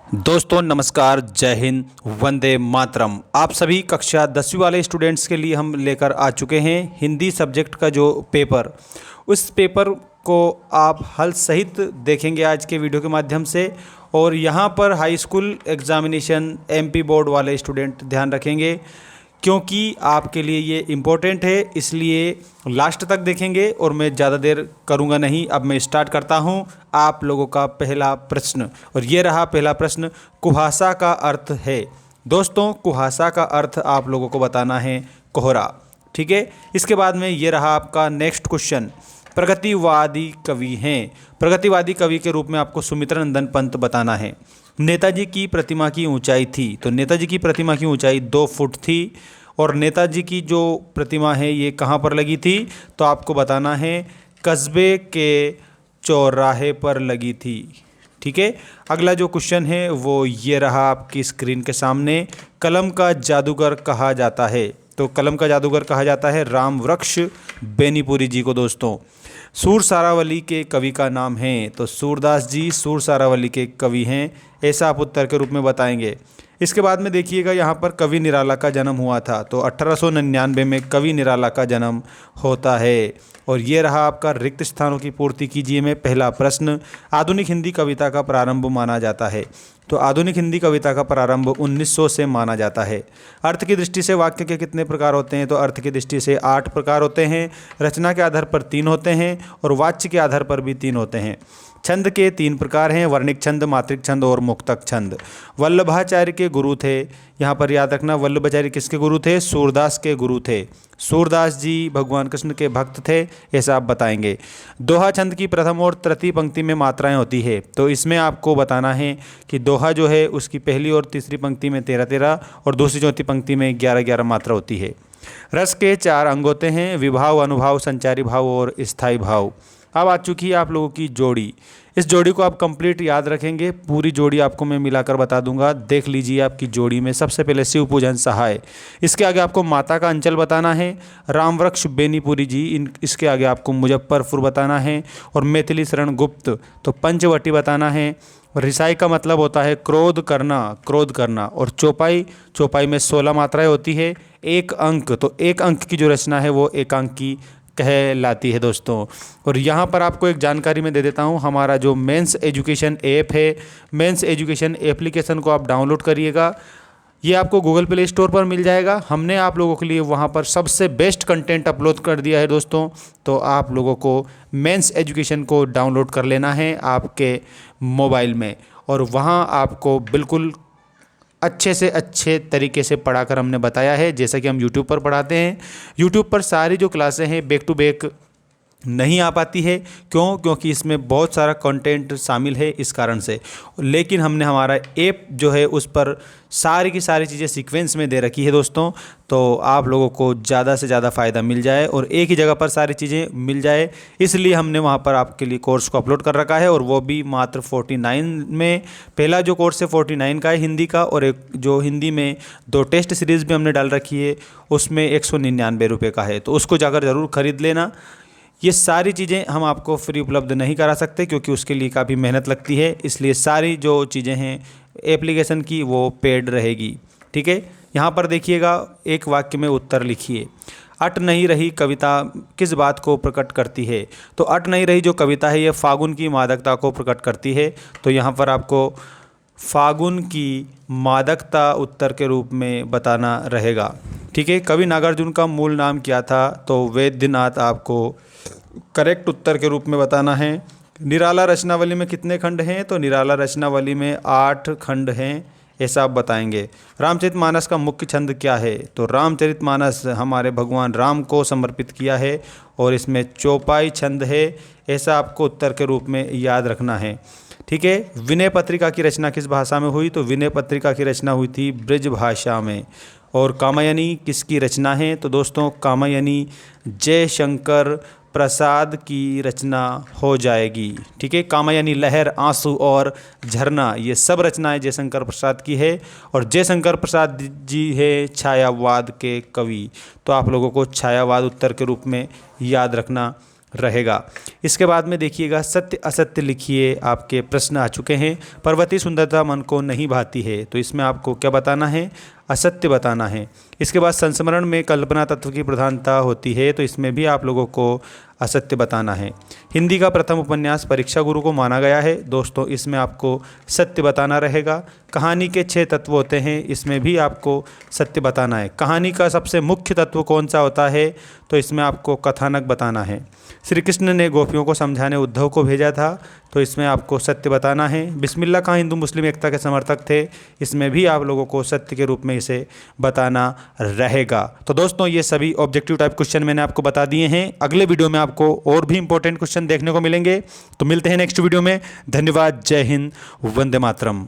दोस्तों नमस्कार, जय हिंद, वंदे मातरम। आप सभी कक्षा 10वीं वाले स्टूडेंट्स के लिए हम लेकर आ चुके हैं हिंदी सब्जेक्ट का जो पेपर, उस पेपर को आप हल सहित देखेंगे आज के वीडियो के माध्यम से। और यहाँ पर high school examination MP board वाले स्टूडेंट ध्यान रखेंगे क्योंकि आपके लिए ये इम्पोर्टेंट है, इसलिए लास्ट तक देखेंगे और मैं ज़्यादा देर करूँगा नहीं। अब मैं स्टार्ट करता हूँ आप लोगों का पहला प्रश्न, और ये रहा पहला प्रश्न। कुहासा का अर्थ है दोस्तों, कुहासा का अर्थ आप लोगों को बताना है कोहरा। ठीक है, इसके बाद में ये रहा आपका नेक्स्ट क्वेश्चन। प्रगतिवादी कवि हैं, प्रगतिवादी कवि के रूप में आपको सुमित्रानंदन पंत बताना है। नेताजी की प्रतिमा की ऊंचाई थी, तो नेताजी की प्रतिमा की ऊंचाई 2 फुट थी। और नेताजी की जो प्रतिमा है ये कहाँ पर लगी थी, तो आपको बताना है कस्बे के चौराहे पर लगी थी। ठीक है, अगला जो क्वेश्चन है वो ये रहा आपकी स्क्रीन के सामने। कलम का जादूगर कहा जाता है, तो कलम का जादूगर कहा जाता है राम वृक्ष बेनीपुरी जी को दोस्तों। सूर सारावली के कवि का नाम है, तो सूरदास जी सूर सारावली के कवि हैं, ऐसा आप उत्तर के रूप में बताएंगे। इसके बाद में देखिएगा यहाँ पर कवि निराला का जन्म हुआ था, तो 1899 में कवि निराला का जन्म होता है। और ये रहा आपका रिक्त स्थानों की पूर्ति कीजिए में पहला प्रश्न। आधुनिक हिंदी कविता का प्रारंभ माना जाता है, तो आधुनिक हिंदी कविता का प्रारंभ 1900 से माना जाता है। अर्थ की दृष्टि से वाक्य के कितने प्रकार होते हैं, तो अर्थ की दृष्टि से 8 प्रकार होते हैं। रचना के आधार पर 3 होते हैं और वाच्य के आधार पर भी 3 होते हैं। छंद के 3 प्रकार हैं, वर्णिक छंद, मात्रिक छंद और मुक्तक छंद। वल्लभाचार्य के गुरु थे, यहाँ पर याद रखना वल्लभाचार्य किसके गुरु थे, सूरदास के गुरु थे। सूरदास जी भगवान कृष्ण के भक्त थे, ऐसा आप बताएंगे। दोहा छंद की प्रथम और तृतीय पंक्ति में मात्राएं होती है, तो इसमें आपको बताना है कि दोहा जो है उसकी पहली और तीसरी पंक्ति में 13-13 और दूसरी चौथी पंक्ति में 11-11 मात्रा होती है। रस के 4 अंग होते हैं, विभाव, अनुभाव, संचारी भाव और स्थायी भाव। अब आ चुकी है आप लोगों की जोड़ी। इस जोड़ी को आप कंप्लीट याद रखेंगे, पूरी जोड़ी आपको मैं मिलाकर बता दूंगा। देख लीजिए आपकी जोड़ी में सबसे पहले शिव पूजन सहाय, इसके आगे आपको माता का अंचल बताना है, रामवृक्ष बेनीपुरी जी, इसके आगे आपको मुजफ्फरपुर बताना है, और मैथिली शरण गुप्त तो पंचवटी बताना है। रिसाई का मतलब होता है क्रोध करना, क्रोध करना। और चौपाई, चौपाई में 16 मात्राएं होती है। एक अंक, तो एक अंक की जो रचना है वो एकांकी कहलाती है दोस्तों। और यहाँ पर आपको एक जानकारी मैं दे देता हूँ, हमारा जो मेंस एजुकेशन ऐप है, मेंस एजुकेशन एप्लीकेशन को आप डाउनलोड करिएगा। ये आपको गूगल प्ले स्टोर पर मिल जाएगा। हमने आप लोगों के लिए वहाँ पर सबसे बेस्ट कंटेंट अपलोड कर दिया है दोस्तों, तो आप लोगों को मेंस एजुकेशन को डाउनलोड कर लेना है आपके मोबाइल में, और वहाँ आपको बिल्कुल अच्छे से अच्छे तरीके से पढ़ाकर हमने बताया है, जैसा कि हम यूट्यूब पर पढ़ाते हैं। यूट्यूब पर सारी जो क्लासें हैं बैक टू बैक नहीं आ पाती है, क्यों? क्योंकि इसमें बहुत सारा कंटेंट शामिल है, इस कारण से। लेकिन हमने हमारा ऐप जो है उस पर सारी की सारी चीज़ें सीक्वेंस में दे रखी है दोस्तों, तो आप लोगों को ज़्यादा से ज़्यादा फ़ायदा मिल जाए और एक ही जगह पर सारी चीज़ें मिल जाए, इसलिए हमने वहाँ पर आपके लिए कोर्स को अपलोड कर रखा है। और वो भी मात्र 49 में। पहला जो कोर्स है 49 का है हिंदी का, और एक जो हिंदी में 2 टेस्ट सीरीज़ भी हमने डाल रखी है उसमें 199 रुपये का है, तो उसको जाकर ज़रूर ख़रीद लेना। ये सारी चीज़ें हम आपको फ्री उपलब्ध नहीं करा सकते क्योंकि उसके लिए काफ़ी मेहनत लगती है, इसलिए सारी जो चीज़ें हैं एप्लीकेशन की वो पेड रहेगी। ठीक है, यहाँ पर देखिएगा, एक वाक्य में उत्तर लिखिए। अट नहीं रही कविता किस बात को प्रकट करती है, तो अट नहीं रही जो कविता है ये फागुन की मादकता को प्रकट करती है, तो यहाँ पर आपको फागुन की मादकता उत्तर के रूप में बताना रहेगा। ठीक है, कवि नागार्जुन का मूल नाम क्या था, तो वैद्यनाथ आपको करेक्ट उत्तर के रूप में बताना है। निराला रचनावली में कितने खंड हैं, तो निराला रचनावली में 8 खंड हैं, ऐसा आप बताएंगे। रामचरितमानस का मुख्य छंद क्या है, तो रामचरितमानस हमारे भगवान राम को समर्पित किया है और इसमें चौपाई छंद है, ऐसा आपको उत्तर के रूप में याद रखना है। ठीक है, विनय पत्रिका की रचना किस भाषा में हुई, तो विनय पत्रिका की रचना हुई थी ब्रज भाषा में। और कामायनी किसकी रचना है, तो दोस्तों कामायनी जयशंकर प्रसाद की रचना हो जाएगी। ठीक है, कामायनी, लहर, आंसू और झरना, ये सब रचनाएं जयशंकर प्रसाद की है। और जयशंकर प्रसाद जी है छायावाद के कवि, तो आप लोगों को छायावाद उत्तर के रूप में याद रखना रहेगा। इसके बाद में देखिएगा सत्य असत्य लिखिए, आपके प्रश्न आ चुके हैं। पर्वतीय सुंदरता मन को नहीं भाती है, तो इसमें आपको क्या बताना है, असत्य बताना है। इसके बाद संस्मरण में कल्पना तत्व की प्रधानता होती है, तो इसमें भी आप लोगों को असत्य बताना है। हिंदी का प्रथम उपन्यास परीक्षा गुरु को माना गया है, दोस्तों इसमें आपको सत्य बताना रहेगा। कहानी के 6 तत्व होते हैं, इसमें भी आपको सत्य बताना है। कहानी का सबसे मुख्य तत्व कौन सा होता है, तो इसमें आपको कथानक बताना है। श्री कृष्ण ने गोपियों को समझाने उद्धव को भेजा था, तो इसमें आपको सत्य बताना है। बिस्मिल्लाह खां हिंदू मुस्लिम एकता के समर्थक थे, इसमें भी आप लोगों को सत्य के रूप में इसे बताना रहेगा। तो दोस्तों ये सभी ऑब्जेक्टिव टाइप क्वेश्चन मैंने आपको बता दिए हैं। अगले वीडियो में आपको और भी इंपॉर्टेंट क्वेश्चन देखने को मिलेंगे, तो मिलते हैं नेक्स्ट वीडियो में। धन्यवाद। जय हिंद, वंदे मातरम।